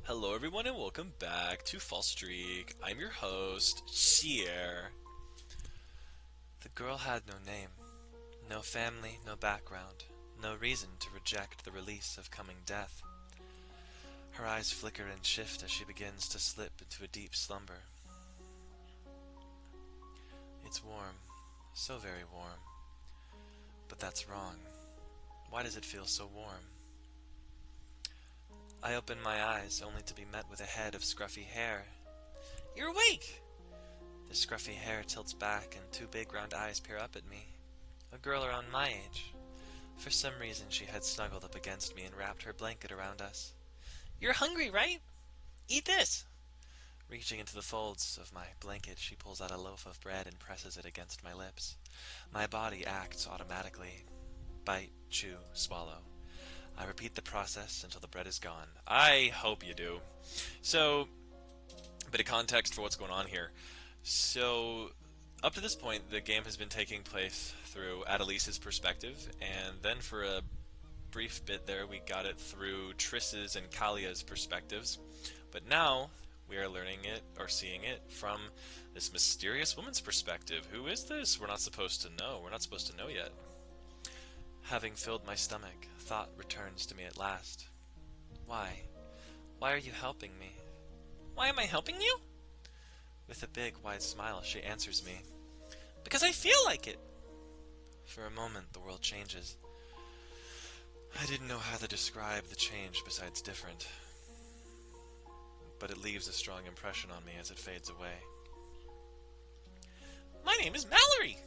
Hello everyone and welcome back to Fallstreak. I'm your host, Shier. The girl had no name, no family, no background, no reason to reject the release of coming death. Her eyes flicker and shift as she begins to slip into a deep slumber. It's warm, so very warm. But that's wrong. Why does it feel so warm? I open my eyes, only to be met with a head of scruffy hair. You're awake! The scruffy hair tilts back and two big round eyes peer up at me. A girl around my age. For some reason she had snuggled up against me and wrapped her blanket around us. You're hungry, right? Eat this! Reaching into the folds of my blanket, she pulls out a loaf of bread and presses it against my lips. My body acts automatically. Bite, chew, swallow. I repeat the process until the bread is gone. I hope you do. So, a bit of context for what's going on here. So, up to this point, the game has been taking place through Adelise's perspective, and then for a brief bit there, we got it through Triss's and Callia's perspectives. But now, we are learning it, or seeing it, from this mysterious woman's perspective. Who is this? We're not supposed to know. We're not supposed to know yet. Having filled my stomach, thought returns to me at last. Why? Why are you helping me? Why am I helping you? With a big, wide smile, she answers me. Because I feel like it! For a moment, the world changes. I didn't know how to describe the change besides different. But it leaves a strong impression on me as it fades away. My name is Mallory!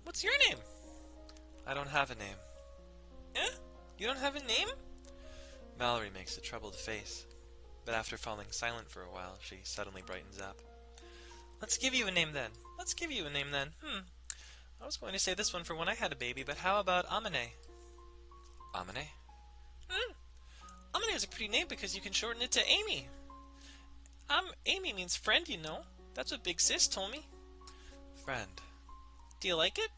What's your name? I don't have a name. Eh? You don't have a name? Mallory makes a troubled face, but after falling silent for a while, she suddenly brightens up. Let's give you a name then. I was going to say this one for when I had a baby, but how about Amenae? Amenae? Amenae is a pretty name because you can shorten it to Amy. Amy means friend, you know. That's what Big Sis told me. Friend. Do you like it?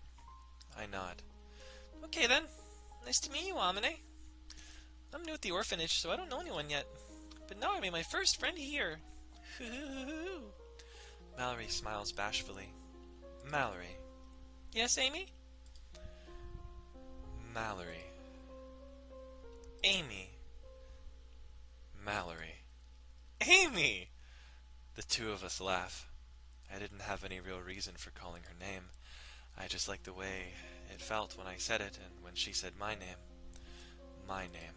I nod. Okay then. Nice to meet you, Amenae. I'm new at the orphanage, so I don't know anyone yet. But now I made my first friend here. Mallory smiles bashfully. Mallory. Yes, Amy? Mallory. Amy. Mallory. Amy! The two of us laugh. I didn't have any real reason for calling her name. I just liked the way it felt when I said it and when she said my name. My name.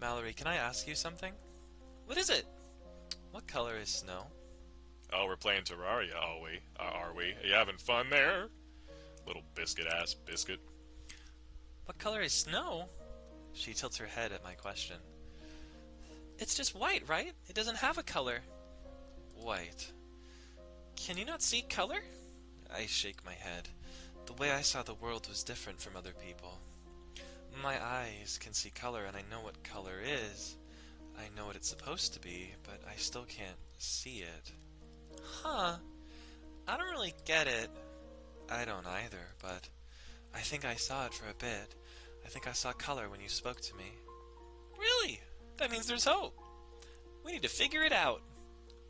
Mallory, can I ask you something? What is it? What color is snow? Oh, we're playing Terraria, are we? Are you having fun there? Little biscuit-ass biscuit. What color is snow? She tilts her head at my question. It's just white, right? It doesn't have a color. White. Can you not see color? I shake my head. The way I saw the world was different from other people. My eyes can see color and I know what color is. I know what it's supposed to be, but I still can't see it. Huh. I don't really get it. I don't either, but I think I saw it for a bit. I think I saw color when you spoke to me. Really? That means there's hope. We need to figure it out.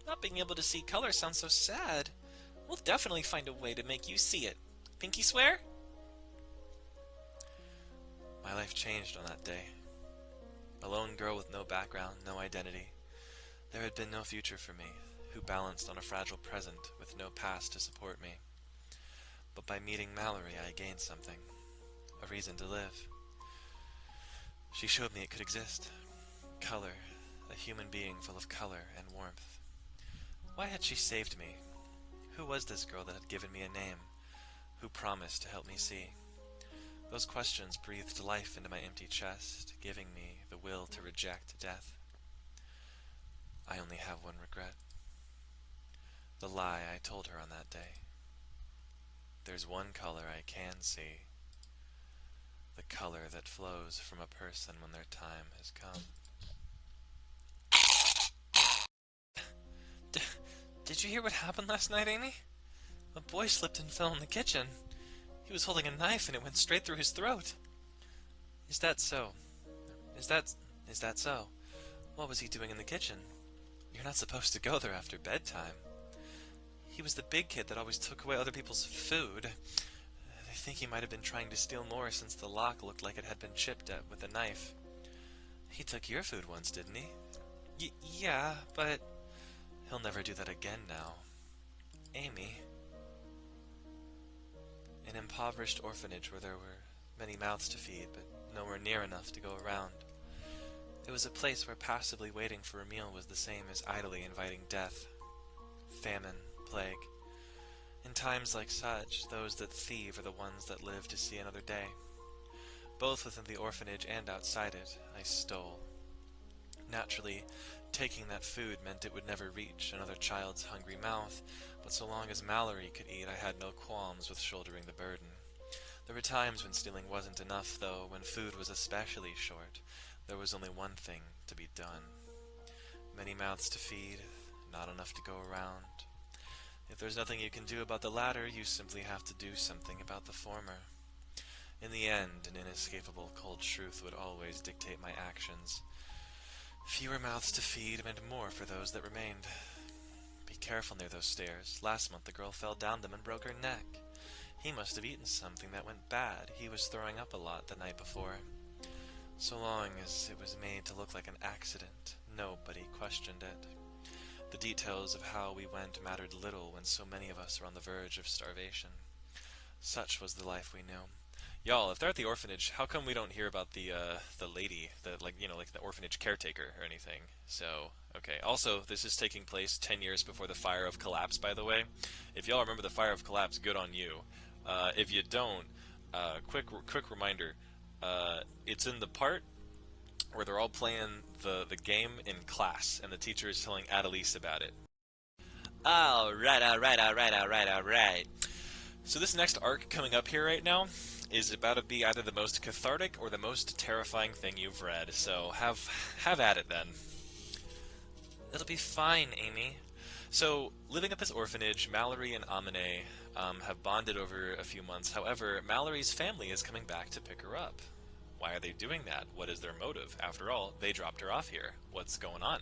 Not being able to see color sounds so sad. We'll definitely find a way to make you see it. Pinky swear? My life changed on that day. A lone girl with no background, no identity. There had been no future for me, who balanced on a fragile present with no past to support me. But by meeting Mallory, I gained something. A reason to live. She showed me it could exist. Color. A human being full of color and warmth. Why had she saved me? Who was this girl that had given me a name? Who promised to help me see? Those questions breathed life into my empty chest, giving me the will to reject death. I only have one regret. The lie I told her on that day. There's one color I can see. The color that flows from a person when their time has come. Did you hear what happened last night, Amy? A boy slipped and fell in the kitchen. He was holding a knife and it went straight through his throat. Is that so? Is Is that so? What was he doing in the kitchen? You're not supposed to go there after bedtime. He was the big kid that always took away other people's food. I think he might have been trying to steal more since the lock looked like it had been chipped at with a knife. He took your food once, didn't he? Yeah, but... He'll never do that again now. Amy. An impoverished orphanage where there were many mouths to feed, but nowhere near enough to go around. It was a place where passively waiting for a meal was the same as idly inviting death. Famine, plague. In times like such, those that thieve are the ones that live to see another day. Both within the orphanage and outside it, I stole. Naturally, taking that food meant it would never reach another child's hungry mouth, but so long as Mallory could eat, I had no qualms with shouldering the burden. There were times when stealing wasn't enough, though, when food was especially short. There was only one thing to be done. Many mouths to feed, not enough to go around. If there's nothing you can do about the latter, you simply have to do something about the former. In the end, an inescapable cold truth would always dictate my actions. Fewer mouths to feed meant more for those that remained. Be careful near those stairs. Last month the girl fell down them and broke her neck. He must have eaten something that went bad. He was throwing up a lot the night before. So long as it was made to look like an accident, nobody questioned it. The details of how we went mattered little when so many of us were on the verge of starvation. Such was the life we knew. Y'all, if they're at the orphanage, how come we don't hear about the lady, like the orphanage caretaker or anything? So, okay. Also, this is taking place 10 years before the Fire of Collapse, by the way. If y'all remember the Fire of Collapse, good on you. If you don't, quick reminder. It's in the part where they're all playing the game in class, and the teacher is telling Adelise about it. Alright. So this next arc coming up here right now is about to be either the most cathartic or the most terrifying thing you've read, so have at it then. It'll be fine, Amy. So, living at this orphanage, Mallory and Amenae have bonded over a few months. However, Mallory's family is coming back to pick her up. Why are they doing that? What is their motive? After all, they dropped her off here. What's going on?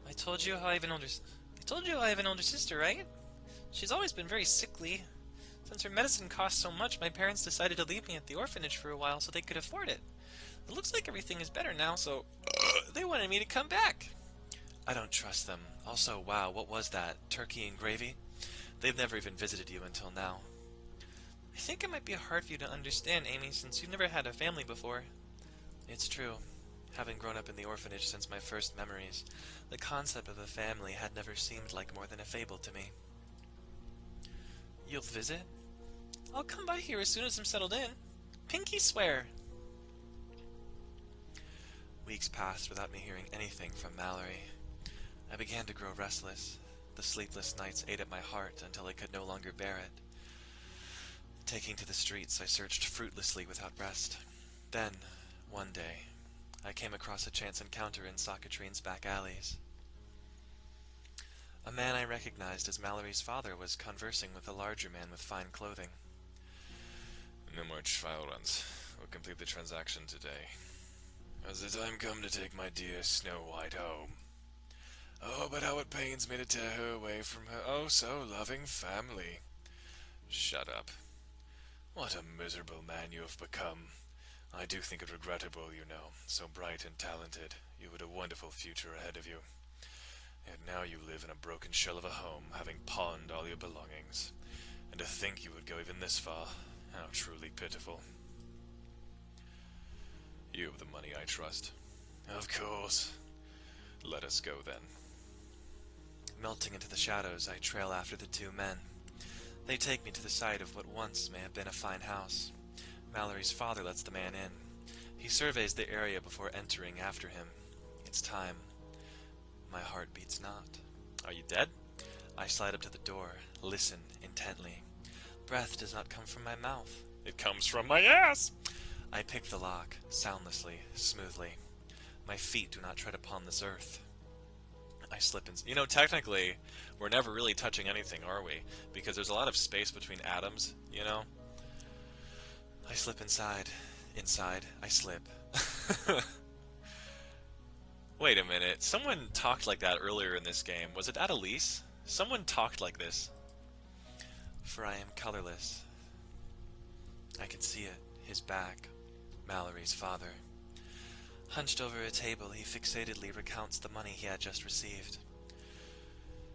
I told you I have an older sister, right? She's always been very sickly. Since her medicine cost so much, my parents decided to leave me at the orphanage for a while so they could afford it. It looks like everything is better now, so they wanted me to come back. I don't trust them. Also, wow, what was that? Turkey and gravy? They've never even visited you until now. I think it might be hard for you to understand, Amy, since you've never had a family before. It's true. Having grown up in the orphanage since my first memories, the concept of a family had never seemed like more than a fable to me. You'll visit? I'll come by here as soon as I'm settled in. Pinky swear! Weeks passed without me hearing anything from Mallory. I began to grow restless. The sleepless nights ate at my heart until I could no longer bear it. Taking to the streets, I searched fruitlessly without rest. Then, one day, I came across a chance encounter in Sockatrine's back alleys. A man I recognized as Mallory's father was conversing with a larger man with fine clothing. No more trial runs. We'll complete the transaction today. Has the time come to take my dear Snow White home? Oh, but how it pains me to tear her away from her oh-so-loving family. Shut up. What a miserable man you have become. I do think it regrettable, you know. So bright and talented. You had a wonderful future ahead of you. And now you live in a broken shell of a home, having pawned all your belongings. And to think you would go even this far. How truly pitiful. You have the money, I trust. Of course. Let us go, then. Melting into the shadows, I trail after the two men. They take me to the site of what once may have been a fine house. Mallory's father lets the man in. He surveys the area before entering after him. It's time. My heart beats not. Are you dead? I slide up to the door, listen intently. Breath does not come from my mouth. It comes from my ass! I pick the lock, soundlessly, smoothly. My feet do not tread upon this earth. I slip in. You know, technically, we're never really touching anything, are we? Because there's a lot of space between atoms, you know? I slip inside. Inside, I slip. Wait a minute. Someone talked like that earlier in this game. Was it Annalise? Someone talked like this. For I am colorless. I can see it. His back. Mallory's father. Hunched over a table, he fixatedly recounts the money he had just received.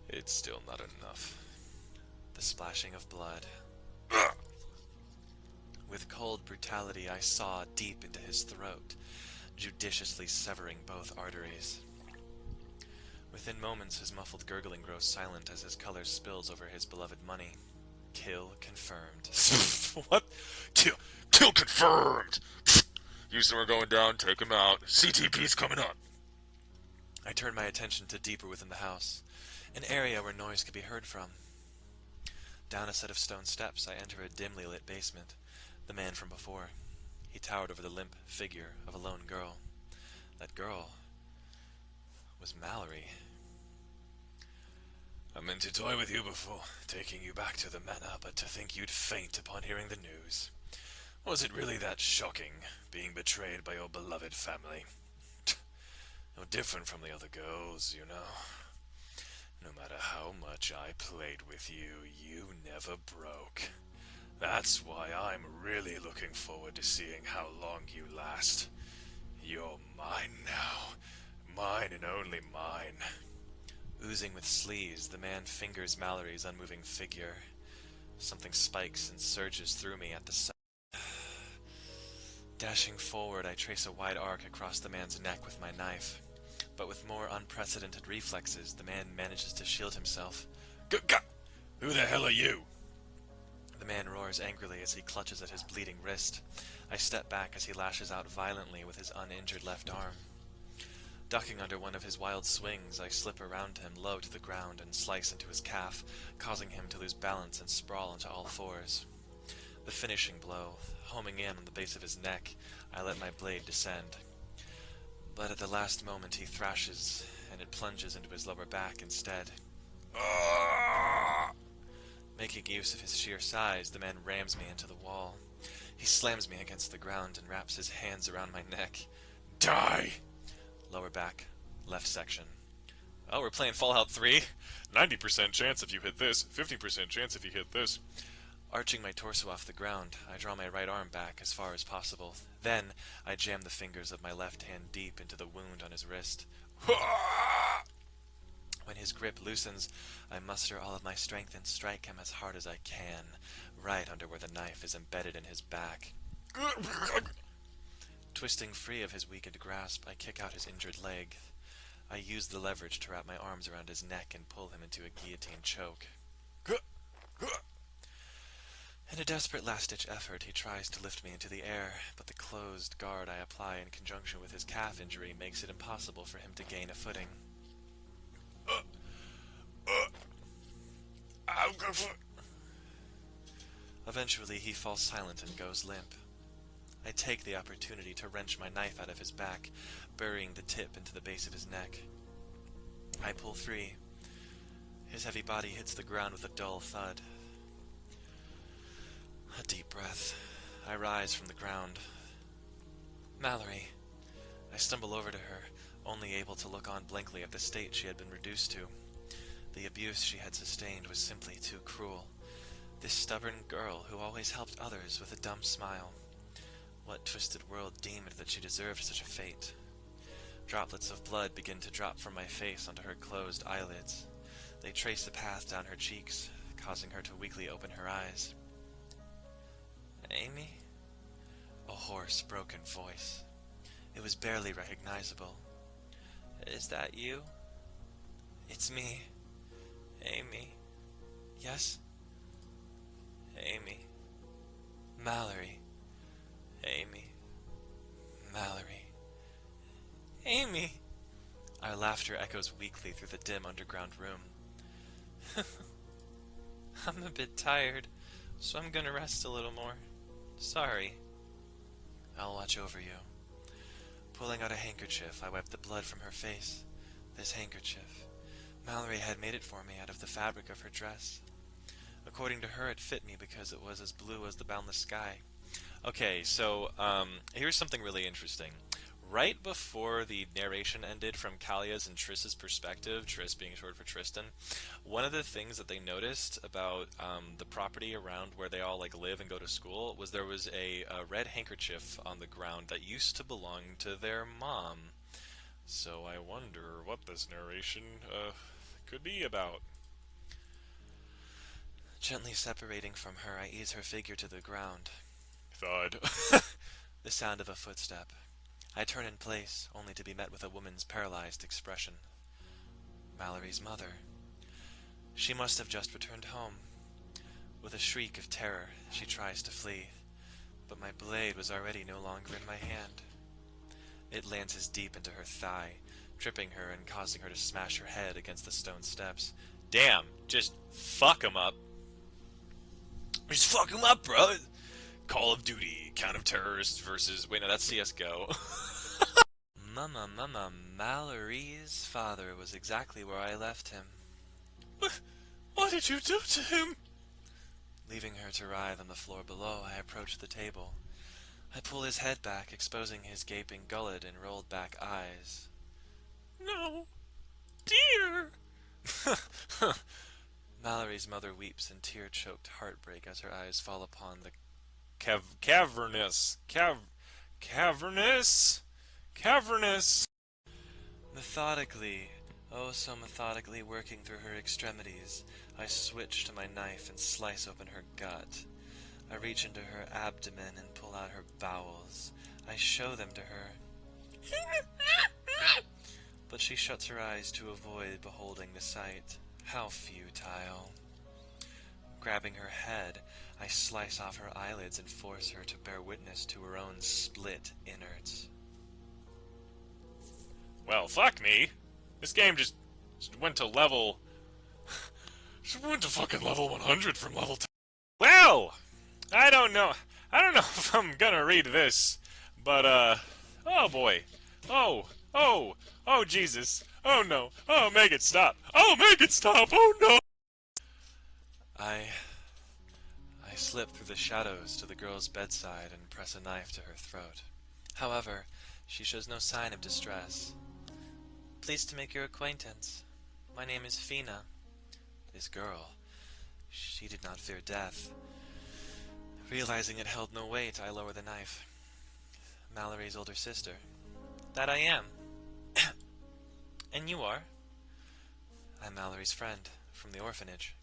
It's still not enough. The splashing of blood. With cold brutality, I saw deep into his throat, judiciously severing both arteries. Within moments, his muffled gurgling grows silent as his color spills over his beloved money. Kill confirmed. What? Kill confirmed! Houston, we're going down, take him out. CTP's coming up. I turn my attention to deeper within the house, an area where noise could be heard from. Down a set of stone steps, I enter a dimly lit basement. The man from before. He towered over the limp figure of a lone girl. That girl was Mallory. I meant to toy with you before, taking you back to the manor, but to think you'd faint upon hearing the news. Was it really that shocking, being betrayed by your beloved family? No different from the other girls, you know. No matter how much I played with you, you never broke. That's why I'm really looking forward to seeing how long you last. You're mine now. Mine and only mine. Oozing with sleaze, the man fingers Mallory's unmoving figure. Something spikes and surges through me at the sight. Dashing forward, I trace a wide arc across the man's neck with my knife. But with more unprecedented reflexes, the man manages to shield himself. Who the hell are you? The man roars angrily as he clutches at his bleeding wrist. I step back as he lashes out violently with his uninjured left arm. Ducking under one of his wild swings, I slip around him low to the ground and slice into his calf, causing him to lose balance and sprawl onto all fours. The finishing blow, homing in on the base of his neck, I let my blade descend. But at the last moment he thrashes, and it plunges into his lower back instead. Making use of his sheer size, the man rams me into the wall. He slams me against the ground and wraps his hands around my neck. Die! Lower back, left section. Oh, we're playing Fallout 3? 90% chance if you hit this, 50% chance if you hit this. Arching my torso off the ground, I draw my right arm back as far as possible. Then, I jam the fingers of my left hand deep into the wound on his wrist. When his grip loosens, I muster all of my strength and strike him as hard as I can, right under where the knife is embedded in his back. Twisting free of his weakened grasp, I kick out his injured leg. I use the leverage to wrap my arms around his neck and pull him into a guillotine choke. In a desperate last-ditch effort, he tries to lift me into the air, but the closed guard I apply in conjunction with his calf injury makes it impossible for him to gain a footing. Eventually, he falls silent and goes limp. I take the opportunity to wrench my knife out of his back, burying the tip into the base of his neck. I pull free. His heavy body hits the ground with a dull thud. A deep breath. I rise from the ground. Mallory. I stumble over to her, only able to look on blankly at the state she had been reduced to. The abuse she had sustained was simply too cruel. This stubborn girl who always helped others with a dumb smile. What twisted world deemed that she deserved such a fate? Droplets of blood begin to drop from my face onto her closed eyelids. They trace the path down her cheeks, causing her to weakly open her eyes. Amy? A hoarse, broken voice. It was barely recognizable. Is that you? It's me. Amy. Yes? Amy. Mallory. Amy. Mallory. Amy! Our laughter echoes weakly through the dim underground room. I'm a bit tired, so I'm gonna rest a little more. Sorry. I'll watch over you. Pulling out a handkerchief, I wipe the blood from her face. This handkerchief. Mallory had made it for me out of the fabric of her dress. According to her, it fit me because it was as blue as the boundless sky. Okay, so here's something really interesting. Right before the narration ended from Callia's and Triss's perspective, Triss being short for Tristan, one of the things that they noticed about the property around where they all like live and go to school was there was a red handkerchief on the ground that used to belong to their mom. So I wonder what this narration could be about. Gently separating from her, I ease her figure to the ground. Thud. The sound of a footstep. I turn in place, only to be met with a woman's paralyzed expression. Mallory's mother. She must have just returned home. With a shriek of terror, she tries to flee, but my blade was already no longer in my hand. It lances deep into her thigh, tripping her and causing her to smash her head against the stone steps. Damn, just fuck him up. Just fuck him up, bro! Call of Duty, Count of Terrorists versus... Wait, no, that's CSGO. Mama, Mallory's father was exactly where I left him. What did you do to him? Leaving her to writhe on the floor below, I approach the table. I pull his head back, exposing his gaping gullet and rolled back eyes. No, dear! Mallory's mother weeps in tear-choked heartbreak as her eyes fall upon the cavernous. Methodically, oh so methodically working through her extremities, I switch to my knife and slice open her gut. I reach into her abdomen and pull out her bowels. I show them to her. But she shuts her eyes to avoid beholding the sight. How futile. Grabbing her head, I slice off her eyelids and force her to bear witness to her own split innards. Well, fuck me. This game just went to level... Just went to fucking level 100 from level 10. Well! I don't know if I'm gonna read this, but, oh boy. Oh, Jesus. Oh no. Oh, make it stop. Oh, make it stop. Oh no. I slip through the shadows to the girl's bedside and press a knife to her throat. However, she shows no sign of distress. Pleased to make your acquaintance. My name is Fina. This girl, she did not fear death. Realizing it held no weight, I lower the knife. Mallory's older sister. That I am. And you are? I'm Mallory's friend, from the orphanage.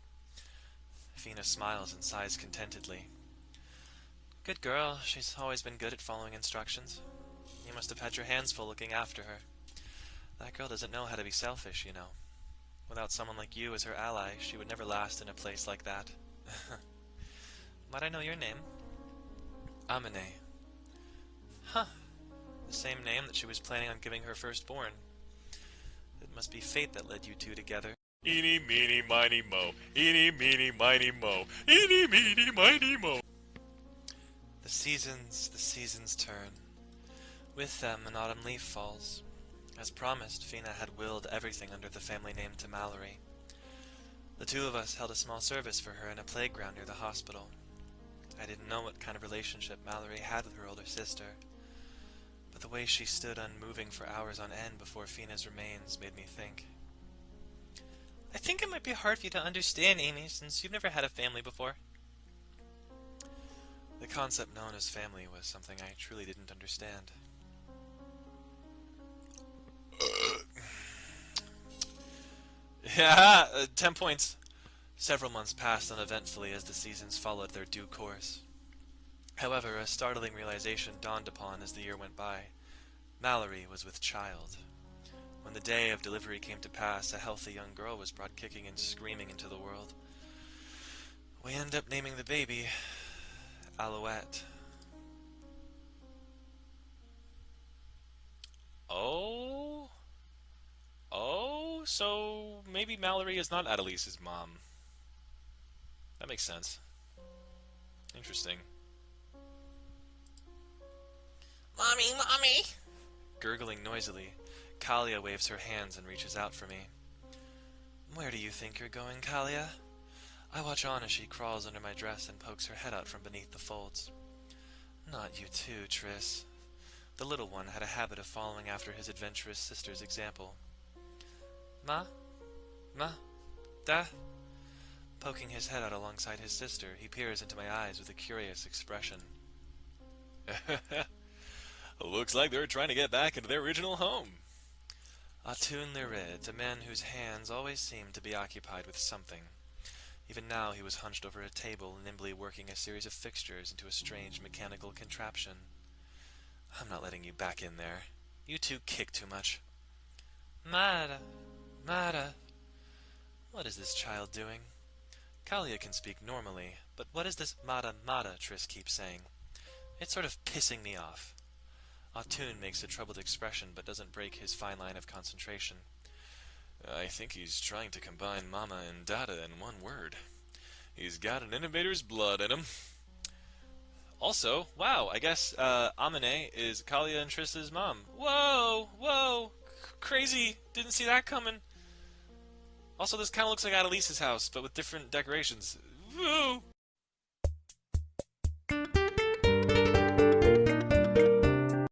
Fina smiles and sighs contentedly. Good girl, she's always been good at following instructions. You must have had your hands full looking after her. That girl doesn't know how to be selfish, you know. Without someone like you as her ally, she would never last in a place like that. Might I know your name? Amenae. Huh. The same name that she was planning on giving her firstborn. It must be fate that led you two together. Eeny, meeny, miny, mo. Eeny, meeny, miny, mo. Eeny, meeny, miny, mo. The seasons turn. With them, an autumn leaf falls. As promised, Fina had willed everything under the family name to Mallory. The two of us held a small service for her in a playground near the hospital. I didn't know what kind of relationship Mallory had with her older sister, but the way she stood unmoving for hours on end before Fina's remains made me think. I think it might be hard for you to understand, Amy, since you've never had a family before. The concept known as family was something I truly didn't understand. Yeah, 10 points. Several months passed uneventfully as the seasons followed their due course. However, a startling realization dawned upon as the year went by. Mallory was with child. When the day of delivery came to pass, a healthy young girl was brought kicking and screaming into the world. We end up naming the baby Alouette. So maybe Mallory is not Adelise's mom. That makes sense. Interesting. Mommy! Gurgling noisily, Callia waves her hands and reaches out for me. Where do you think you're going, Callia? I watch on as she crawls under my dress and pokes her head out from beneath the folds. Not you too, Triss. The little one had a habit of following after his adventurous sister's example. Ma? Ma? Da? Poking his head out alongside his sister, he peers into my eyes with a curious expression. Looks like they're trying to get back into their original home. Atun Lirid, a man whose hands always seemed to be occupied with something. Even now he was hunched over a table, nimbly working a series of fixtures into a strange mechanical contraption. I'm not letting you back in there. You two kick too much. Mara, Mara. What is this child doing? Callia can speak normally, but what is this Mara Mara Triss keeps saying? It's sort of pissing me off. Atun makes a troubled expression, but doesn't break his fine line of concentration. I think he's trying to combine Mama and Dada in one word. He's got an innovator's blood in him. Also, wow, I guess Amenae is Callia and Triss's mom. Whoa, whoa, crazy, didn't see that coming. Also, this kind of looks like Adelisa's house, but with different decorations. Woo!